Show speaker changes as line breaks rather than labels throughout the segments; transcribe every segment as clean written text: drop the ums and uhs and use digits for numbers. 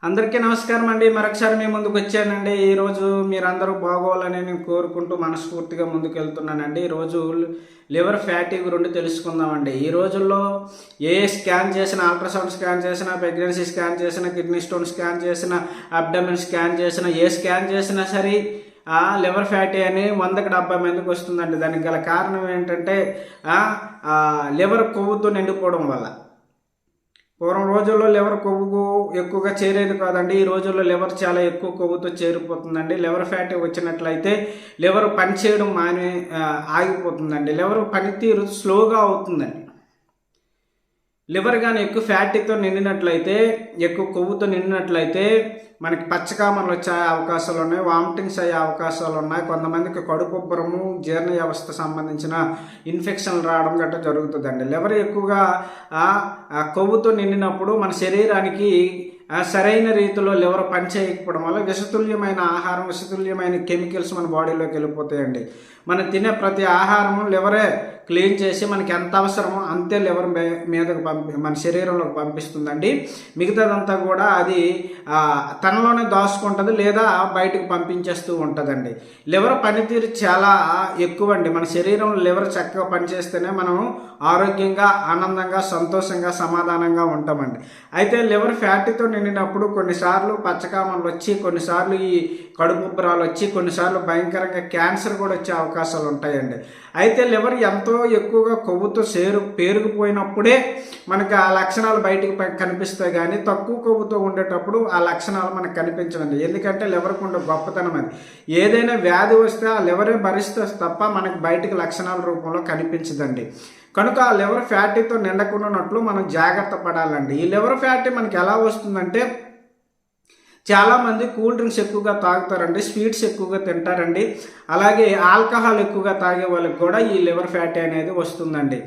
అందరికీ నమస్కారం అండి. మరొకసారి మీ ముందుకు వచ్చానండి. ఈరోజు మీరందరూ బాగోవాలని నేను కోరుకుంటూ మనస్ఫూర్తిగా ముందుకు వెళ్తున్నానండి. ఈరోజు లివర్ ఫ్యాటీ గురించి తెలుసుకుందామండి. ఈ రోజుల్లో ఏ స్కాన్ చేసినా, అల్ట్రాసౌండ్ స్కాన్ చేసినా, ప్రెగ్నెన్సీ స్కాన్ చేసినా, కిడ్నీ స్టోన్ స్కాన్ చేసినా, అబ్డమిన్ స్కాన్ చేసినా, ఏ స్కాన్ చేసినా సరే లివర్ ఫ్యాటీ అని 100కి 70 మందికి వస్తుందండి. దానికి గల కారణం ఏంటంటే లివర్ కొవ్వుతో నిండిపోవడం వల్ల. పూర్వం రోజుల్లో లివర్ కొవ్వు ఎక్కువగా చేరేది కాదండి. ఈ రోజుల్లో లివర్ చాలా ఎక్కువ కొవ్వుతో చేరిపోతుందండి. లివర్ ఫ్యాటీ వచ్చినట్లయితే లివర్ పనిచేయడం ఆగిపోతుందండి. లివర్ పనితీరు స్లోగా అవుతుందండి. లివర్ కానీ ఎక్కువ ఫ్యాటీతో నిండినట్లయితే, ఎక్కువ కొవ్వుతో నిండినట్లయితే మనకి పచ్చకామలు వచ్చే అవకాశాలు ఉన్నాయి, వామిటింగ్స్ అయ్యే అవకాశాలు ఉన్నాయి. కొంతమందికి కడుపుబ్బరము, జీర్ణ వ్యవస్థ సంబంధించిన ఇన్ఫెక్షన్లు రావడం గట్రా జరుగుతుందండి. లివర్ ఎక్కువగా కొవ్వుతో నిండినప్పుడు మన శరీరానికి సరైన రీతిలో లివర్ పనిచేయకపోవడం వల్ల విషతుల్యమైన ఆహారం, విషతుల్యమైన కెమికల్స్ మన బాడీలోకి వెళ్ళిపోతాయండి. మనం తినే ప్రతి ఆహారము లివరే క్లీన్ చేసి మనకి ఎంత అవసరమో అంతే లివర్ మీదకు మన శరీరంలోకి పంపిస్తుందండి. మిగతాదంతా కూడా అది తనలోనే దాచుకుంటుంది లేదా బయటకు పంపించేస్తూ ఉంటుందండి. లివర్ పనితీరు చాలా ఎక్కువ అండి. మన శరీరంలో లివర్ చక్కగా పనిచేస్తేనే మనం ఆరోగ్యంగా, ఆనందంగా, సంతోషంగా, సమాధానంగా ఉంటామండి. అయితే లివర్ ఫ్యాటీతో నిండినప్పుడు కొన్నిసార్లు పచ్చకామలు వచ్చి, కొన్నిసార్లు ఈ కడుపుబ్బరాలు వచ్చి, కొన్నిసార్లు భయంకరంగా క్యాన్సర్ కూడా వచ్చే అవకాశాలు ఉంటాయండి. అయితే లివర్ ఎంతో ఎక్కువగా కొవ్వుతో పేరుకుపోయినప్పుడే మనకి ఆ లక్షణాలు బయటికి కనిపిస్తాయి, కానీ తక్కువ కొవ్వుతో ఉండేటప్పుడు ఆ లక్షణాలు మనకు కనిపించవండి. ఎందుకంటే లివర్కు ఉండే గొప్పతనం అది. ఏదైనా వ్యాధి వస్తే ఆ లివరే భరిస్తే తప్ప మనకి బయటికి లక్షణాల రూపంలో కనిపించదండి. కనుక ఆ లివర్ ఫ్యాటీతో నిండకుండానట్లు మనం జాగ్రత్త పడాలండి. ఈ లివర్ ఫ్యాటీ మనకి ఎలా వస్తుందంటే, చాలామంది కూల్ డ్రింక్స్ ఎక్కువగా తాగుతారండి, స్వీట్స్ ఎక్కువగా తింటారండి, అలాగే ఆల్కహాల్ ఎక్కువగా తాగే వాళ్ళకి కూడా ఈ లివర్ ఫ్యాటీ అనేది వస్తుందండి.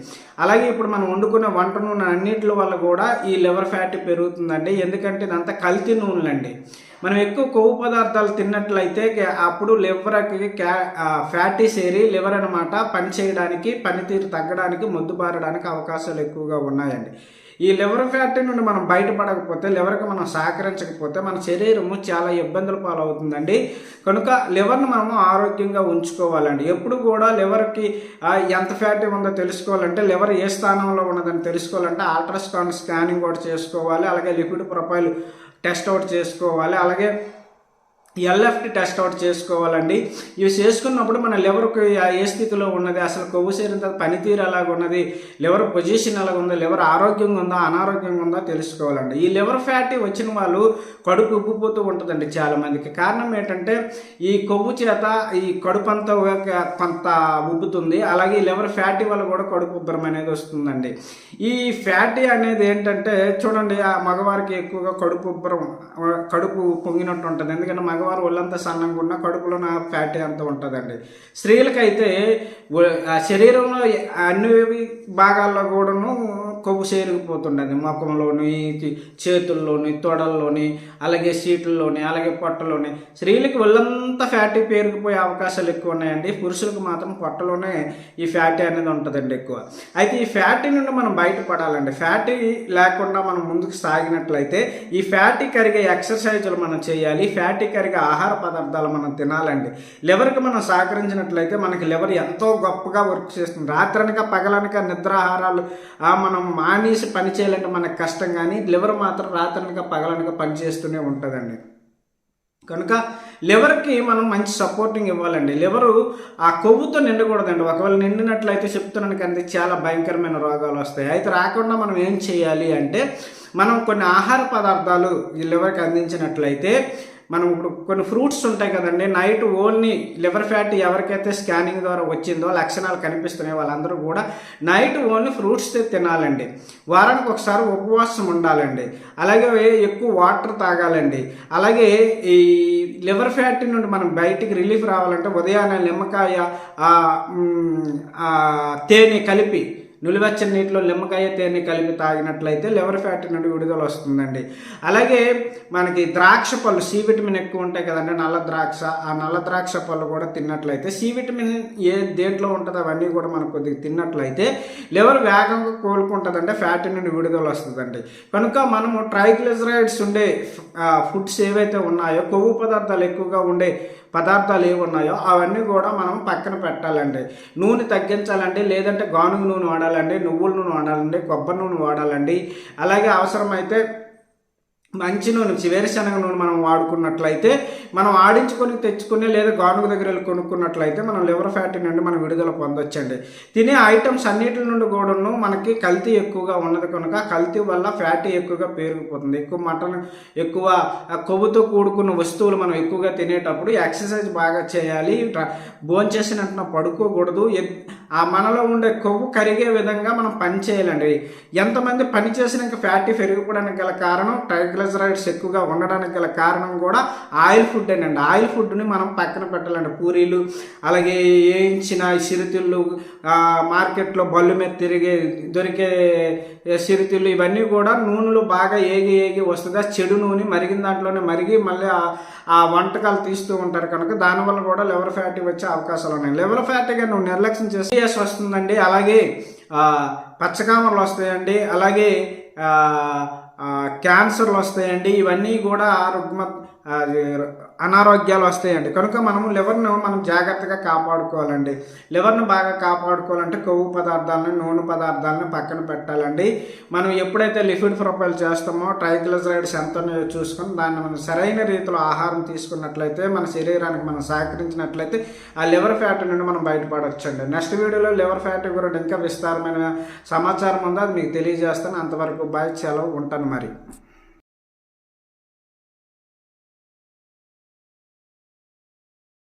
అలాగే ఇప్పుడు మనం వండుకునే వంట నూనె అన్నింటి వల్ల కూడా ఈ లివర్ ఫ్యాటీ పెరుగుతుందండి. ఎందుకంటే ఇదంతా కల్తీ నూనెలండి. మనం ఎక్కువ కొవ్వు పదార్థాలు తిన్నట్లయితే అప్పుడు లివర్కి ఫ్యాటీ చేరి లివర్ అనమాట పనిచేయడానికి, పనితీరు తగ్గడానికి, మొద్దుబారడానికి అవకాశాలు ఎక్కువగా ఉన్నాయండి. ఈ లివర్ ఫ్యాటీ నుండి మనం బయటపడకపోతే, లివర్కి మనం సహకరించకపోతే మన శరీరము చాలా ఇబ్బందుల పాలవుతుందండి. కనుక లివర్ను మనము ఆరోగ్యంగా ఉంచుకోవాలండి. ఎప్పుడు కూడా లివర్కి ఎంత ఫ్యాటీ ఉందో తెలుసుకోవాలంటే, లివర్ ఏ స్థానంలో ఉన్నదని తెలుసుకోవాలంటే అల్ట్రాసౌండ్ స్కానింగ్ కూడా చేసుకోవాలి. అలాగే లిపిడ్ ప్రొఫైల్ టెస్ట్ అవుట్ చేసుకోవాలి. అలాగే ఎల్ఎఫ్టి టెస్ట్ అవుట్ చేసుకోవాలండి. ఇవి చేసుకున్నప్పుడు మన లివర్కి ఏ స్థితిలో ఉన్నది, అసలు కొవ్వు చేరిన తర్వాత పనితీరు ఎలాగ ఉన్నది, లివర్ పొజిషన్ ఎలాగ ఉందో, లివర్ ఆరోగ్యంగా ఉందా, అనారోగ్యంగా ఉందా తెలుసుకోవాలండి. ఈ లివర్ ఫ్యాటీ వచ్చిన వాళ్ళు కడుపు ఉబ్బిపోతూ ఉంటుందండి చాలామందికి. కారణం ఏంటంటే ఈ కొవ్వు చేత ఈ కడుపు అంతా కొంత ఉబ్బుతుంది. అలాగే ఈ లివర్ ఫ్యాటీ వల్ల కూడా కడుపు ఉబ్బరం అనేది వస్తుందండి. ఈ ఫ్యాటీ అనేది ఏంటంటే చూడండి, ఆ మగవారికి ఎక్కువగా కడుపు ఉబ్బరం, కడుపు పొంగినట్టు ఉంటుంది. ఎందుకంటే మగవారు ఒళ్ళంతా సన్నంగా ఉన్న కడుపులో ఫ్యాటీ అంతా ఉంటుందండి. స్త్రీలకైతే శరీరంలో అన్ని భాగాల్లో కూడాను కొవ్వు చేరుకుపోతుండదు. ముఖంలోని, చేతుల్లోని, తొడల్లోని, అలాగే సీట్లలోని, అలాగే పొట్టలోని. స్త్రీలకి ఒళ్ళంతా ఫ్యాటీ పేరుకుపోయే అవకాశాలు ఎక్కువ ఉన్నాయండి. పురుషులకు మాత్రం పొట్టలోనే ఈ ఫ్యాటీ అనేది ఉంటుందండి ఎక్కువ. అయితే ఈ ఫ్యాటీ నుండి మనం బయటపడాలండి. ఫ్యాటీ లేకుండా మనం ముందుకు సాగినట్లయితే ఈ ఫ్యాటీ కరిగే ఎక్సర్సైజులు మనం చేయాలి, ఫ్యాటీ కరిగే ఆహార పదార్థాలు మనం తినాలండి. లివర్కి మనం సహకరించినట్లయితే మనకి లివర్ ఎంతో గొప్పగా వర్క్ చేస్తుంది. రాత్రనక పగలనక నిద్రాహారాలు మనం మానేసి పని చేయాలంటే మనకు కష్టం, కానీ లివర్ మాత్రం రాత్రనక పగలనక పని చేస్తూనే ఉంటుందండి. కనుక లివర్కి మనం మంచి సపోర్టింగ్ ఇవ్వాలండి. లివరు ఆ కొవ్వుతో నిండకూడదండి. ఒకవేళ నిండినట్లయితే చెప్తున్నాను కానీ చాలా భయంకరమైన రోగాలు వస్తాయి. అయితే రాకుండా మనం ఏం చేయాలి అంటే, మనం కొన్ని ఆహార పదార్థాలు ఈ లివర్కి అందించినట్లయితే, మనం ఇప్పుడు కొన్ని ఫ్రూట్స్ ఉంటాయి కదండి, నైట్ ఓన్లీ లివర్ ఫ్యాటీ ఎవరికైతే స్కానింగ్ ద్వారా వచ్చిందో లక్షణాలు కనిపిస్తున్నాయి వాళ్ళందరూ కూడా నైట్ ఓన్లీ ఫ్రూట్స్ తినాలండి. వారానికి ఒకసారి ఉపవాసం ఉండాలండి. అలాగే ఎక్కువ వాటర్ తాగాలండి. అలాగే ఈ లివర్ ఫ్యాటీ నుండి మనం బయటికి రిలీఫ్ రావాలంటే ఉదయాన్నే నిమ్మకాయ, తేనె కలిపి నులివెచ్చని నీటిలో నిమ్మకాయ తేనె కలిపి తాగినట్లయితే లివర్ ఫ్యాటీ నుండి విడుదల వస్తుందండి. అలాగే మనకి ద్రాక్ష పళ్ళు సి విటమిన్ ఎక్కువ ఉంటాయి కదండి, నల్ల ద్రాక్ష, ఆ నల్ల ద్రాక్ష పళ్ళు కూడా తిన్నట్లయితే సి విటమిన్ దేంట్లో ఉంటుంది అవన్నీ కూడా మనం కొద్దిగా తిన్నట్లయితే లివర్ వేగంగా కోలుకుంటుందంటే ఫ్యాటీ నుండి విడుదల వస్తుందండి. కనుక మనము ట్రైగ్లిజరైడ్స్ ఉండే ఫుడ్స్ ఏవైతే ఉన్నాయో, కొవ్వు పదార్థాలు ఎక్కువగా ఉండే పదార్థాలు ఏవి ఉన్నాయో అవన్నీ కూడా మనం పక్కన పెట్టాలండి. నూనె తగ్గించాలండి, లేదంటే గానుగ నూనె వాడాలండి, నువ్వుల నూనె వాడాలండి, కొబ్బరి నూనె వాడాలండి. అలాగే అవసరమైతే మంచి నూనె వేరుశనగ నూనె మనం వాడుకున్నట్లయితే, మనం ఆడించుకొని తెచ్చుకుని లేదా గానుగ దగ్గర వెళ్ళి కొనుక్కున్నట్లయితే మనం లివర్ ఫ్యాటీ నుండి మనం విడుదల పొందొచ్చండి. తినే ఐటమ్స్ అన్నిటి నుండి కూడాను మనకి కల్తీ ఎక్కువగా ఉన్నది కనుక కల్తీ వల్ల ఫ్యాటీ ఎక్కువగా పెరిగిపోతుంది. ఎక్కువ మటన్, ఎక్కువ కొవ్వుతో కూడుకున్న వస్తువులు మనం ఎక్కువగా తినేటప్పుడు ఎక్సర్సైజ్ బాగా చేయాలి. భోంచేసిన వెంటనే పడుకోకూడదు. ఆ మనలో ఉండే కొవ్వు కరిగే విధంగా మనం పని చేయాలండి. ఎంతమంది పని చేసినాక ఫ్యాటీ పెరిగిపోవడానికి గల కారణం, ట్రైగ్లిజరైడ్స్ ఎక్కువగా ఉండడానికి గల కారణం కూడా ఆయిల్ ఫుడ్ అండి. ఆయిల్ ఫుడ్ని మనం పక్కన పెట్టాలండి. పూరీలు, అలాగే వేయించిన చిరుతిళ్ళు, మార్కెట్లో బళ్ళు మీద దొరికే చిరుతిళ్ళు, ఇవన్నీ కూడా నూనెలు బాగా ఏగి వస్తుంది. ఆ చెడు నూనె మరిగిన దాంట్లోనే మరిగి మళ్ళీ ఆ వంటకాలు తీస్తూ ఉంటారు కనుక దానివల్ల కూడా లివర్ ఫ్యాటీ వచ్చే అవకాశాలు ఉన్నాయి. లివర్ ఫ్యాటీగా నువ్వు నిర్లక్ష్యం చేసి వస్తుందండి. అలాగే పచ్చకామర్లు వస్తాయండి, అలాగే క్యాన్సర్లు వస్తాయండి. ఇవన్నీ కూడా అనారోగ్యాలు వస్తాయండి. కనుక మనము లివర్ను మనం జాగ్రత్తగా కాపాడుకోవాలండి. లివర్ను బాగా కాపాడుకోవాలంటే కొవ్వు పదార్థాలను, నూనె పదార్థాలను పక్కన పెట్టాలండి. మనం ఎప్పుడైతే లిపిడ్ ప్రొఫైల్ చేస్తామో ట్రైగ్లిజరైడ్స్ ఎంత ఉన్నాయో చూసుకొని దాన్ని మనం సరైన రీతిలో ఆహారం తీసుకున్నట్లయితే, మన శరీరానికి మనం సహకరించినట్లయితే ఆ లివర్ ఫ్యాటీ నుండి మనం బయటపడవచ్చండి. నెక్స్ట్ వీడియోలో లివర్ ఫ్యాటీ గురించి ఇంకా విస్తారమైన సమాచారం ఉందో అది మీకు తెలియజేస్తాను. అంతవరకు బాయ్, సెలవు, ఉంటాను మరి.